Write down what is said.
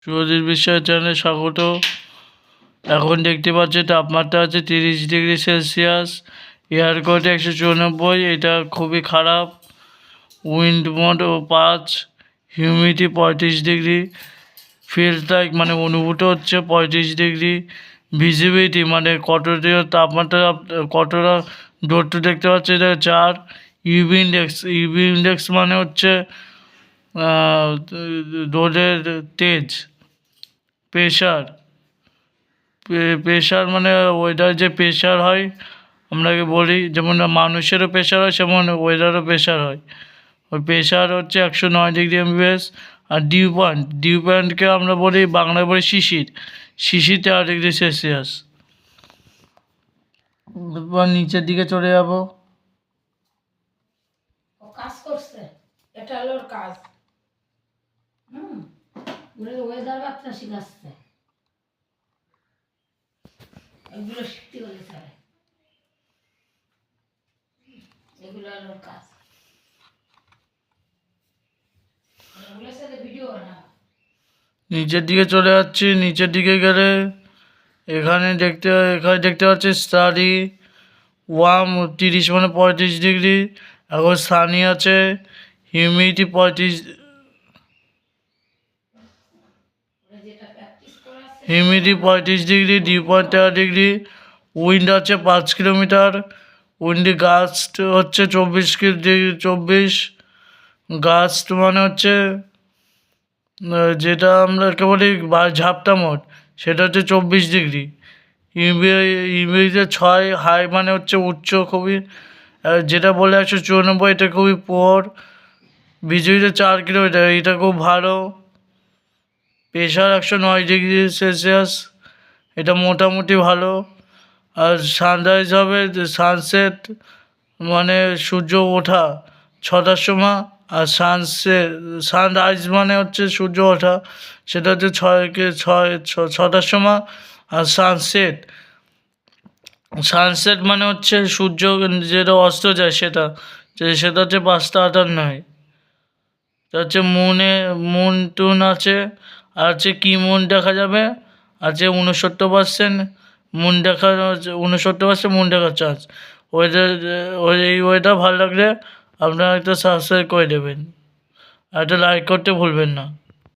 সুরজিৎ বিশ্বাস চ্যানেলে স্বাগত। এখন দেখতে পাচ্ছি তাপমাত্রা আছে 30°C, এয়ার কোয়ালিটি 194, এটা খুবই খারাপ। Wind mode 5, humidity 35°, feels like মানে অনুভূত হচ্ছে 35°, ভিজিবিলিটি মানে কতটা তাপমাত্রা কতটা দূরত্ব দেখতে পাচ্ছি এটা 4, ইউভি ইন্ডেক্স মানে হচ্ছে রোদের তেজ, প্রেশার মানে ওয়েদার যে প্রেশার হয় আপনাকে বলি, যেমন মানুষেরও প্রেশার হয় সেমন ওয়েদারও প্রেশার হয়। ওই প্রেশার হচ্ছে 109°MBS। আর ডিউ পয়েন্টকে আমরা বলি, বাংলায় বলি শিশির 13°C। এবার নিচের দিকে চলে যাব। কাজ করছে, এটা হলো কাজ। ওয়েদার বার্তা শিখাচ্ছে, এগুলো শিখতে বলে স্যার, এগুলো হলো কাজ। এগুলোর সাথে ভিডিও বানাও। নিচের দিকে চলে যাচ্ছি। নিচের দিকে গেলে এখানে দেখতে পাচ্ছি স্টাডি ওয়ার্ম 30 মানে 35°। এখন সানি আছে, হিউমিডিটি 35°, ডিউ পয়েন্ট 13°, উইন্ড আছে 5 কিলোমিটার, উইন্ডি গাস্ট হচ্ছে 24, গাস্ট মানে হচ্ছে যেটা আমরা বলি ঝাপটা মোড, সেটা হচ্ছে 24°। ইউভিতে 6, হাই মানে হচ্ছে উচ্চ খুবই, যেটা বলে 194, এটা খুবই পুয়ার। বিজুলিতে 4 কিলোমিটার, এটা খুব ভালো। প্রেশার 109°C, এটা মোটামুটি ভালো। আর সানরাইজ হবে সানসেট মানে সূর্য ওঠা 6টার সময়, আর সানরাইজ মানে হচ্ছে সূর্য ওঠা, সেটা হচ্ছে 6টার সময়। আর সানসেট মানে হচ্ছে সূর্য যেটা অস্ত যায়, সেটা হচ্ছে 5:58। হচ্ছে মুন টুন আছে, আর হচ্ছে কি মুন দেখা যাবে, আছে 69% মুন দেখার, 69% মুন দেখার চান্স। এই ওয়েদার ভালো লাগলে আপনারা একটা সাবস্ক্রাইব করে দেবেন, আর একটা লাইক করতে ভুলবেন না।